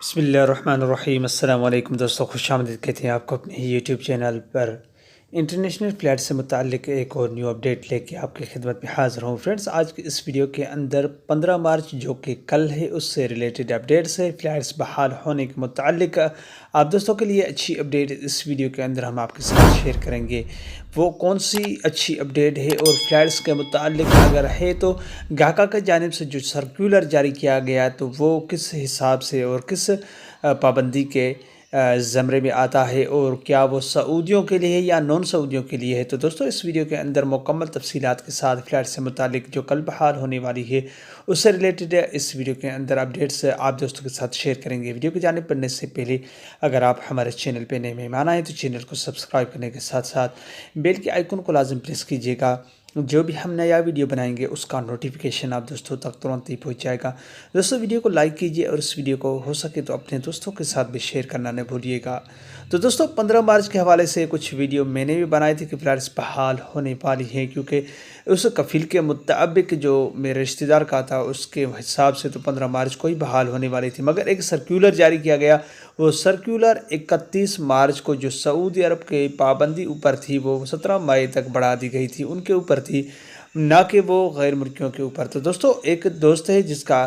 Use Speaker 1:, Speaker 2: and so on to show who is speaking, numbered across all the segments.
Speaker 1: بسم اللہ الرحمن الرحیم۔ السلام علیکم دوستو، خوش آمدید کہتے ہیں آپ کو اپنے یوٹیوب چینل پر۔ انٹرنیشنل فلائٹ سے متعلق ایک اور نیو اپڈیٹ لے کے آپ کی خدمت میں حاضر ہوں۔ فرینڈز، آج کی اس ویڈیو کے اندر 15 مارچ جو کہ کل ہے اس سے ریلیٹڈ اپڈیٹس ہے، فلائٹس بحال ہونے کے متعلق آپ دوستوں کے لیے اچھی اپڈیٹ اس ویڈیو کے اندر ہم آپ کے ساتھ شیئر کریں گے۔ وہ کون سی اچھی اپڈیٹ ہے اور فلائٹس کے متعلق اگر ہے تو گاہکہ کی جانب سے جو سرکولر جاری کیا گیا تو وہ کس حساب سے اور کس پابندی کے زمرے میں آتا ہے، اور کیا وہ سعودیوں کے لیے ہے یا نان سعودیوں کے لیے ہے؟ تو دوستو اس ویڈیو کے اندر مکمل تفصیلات کے ساتھ فلائٹ سے متعلق جو کل بحال ہونے والی ہے اس سے ریلیٹڈ اس ویڈیو کے اندر اپڈیٹس آپ دوستوں کے ساتھ شیئر کریں گے۔ ویڈیو کی جانب پڑھنے سے پہلے اگر آپ ہمارے چینل پہ نئے مہمان آئے تو چینل کو سبسکرائب کرنے کے ساتھ ساتھ بیل کے آئیکن کو لازم پریس کیجیے گا، جو بھی ہم نیا ویڈیو بنائیں گے اس کا نوٹیفیکیشن آپ دوستوں تک ترنت ہی پہنچ جائے گا۔ دوستوں ویڈیو کو لائک کیجیے اور اس ویڈیو کو ہو سکے تو اپنے دوستوں کے ساتھ بھی شیئر کرنا نہ بھولیے گا۔ تو دوستوں 15 مارچ کے حوالے سے کچھ ویڈیو میں نے بھی بنائی تھی کہ فلائٹس بحال ہونے والی ہیں، کیونکہ اس کفیل کے مطابق جو میرے رشتہ دار کا تھا اس کے حساب سے تو 15 مارچ کو ہی بحال ہونے والی تھی، مگر ایک سرکولر جاری کیا گیا۔ وہ سرکولر 31 مارچ کو جو سعودی عرب کے پابندی اوپر تھی وہ 17 مئی تک بڑھا دی گئی تھی، ان کے اوپر تھی، نہ کہ وہ غیر ملکیوں کے اوپر۔ تو دوستو ایک دوست ہے جس کا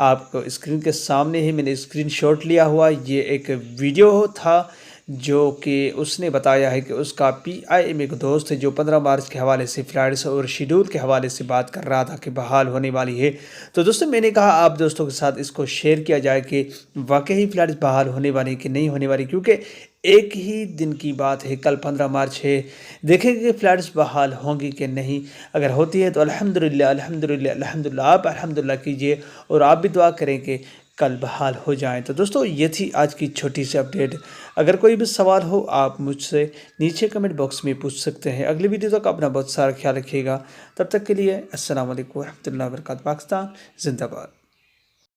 Speaker 1: آپ کو اسکرین کے سامنے ہی میں نے اسکرین شاٹ لیا ہوا، یہ ایک ویڈیو تھا جو کہ اس نے بتایا ہے کہ اس کا PIM ایک دوست ہے جو 15 مارچ کے حوالے سے فلائٹس اور شیڈول کے حوالے سے بات کر رہا تھا کہ بحال ہونے والی ہے۔ تو دوستو میں نے کہا آپ دوستوں کے ساتھ اس کو شیئر کیا جائے کہ واقعی فلائٹس بحال ہونے والی کہ نہیں ہونے والی، کیونکہ ایک ہی دن کی بات ہے، کل 15 مارچ ہے، دیکھیں گے کہ فلائٹس بحال ہوں گی کہ نہیں۔ اگر ہوتی ہے تو الحمدللہ الحمدللہ الحمدللہ، آپ الحمدللہ کیجئے اور آپ بھی دعا کریں کہ کل بحال ہو جائیں۔ تو دوستو یہ تھی آج کی چھوٹی سی اپڈیٹ۔ اگر کوئی بھی سوال ہو آپ مجھ سے نیچے کمنٹ باکس میں پوچھ سکتے ہیں۔ اگلی ویڈیو تک اپنا بہت سارا خیال رکھیے گا، تب تک کے لیے السلام علیکم ورحمۃ اللہ وبرکاتہ۔ پاکستان زندہ باد۔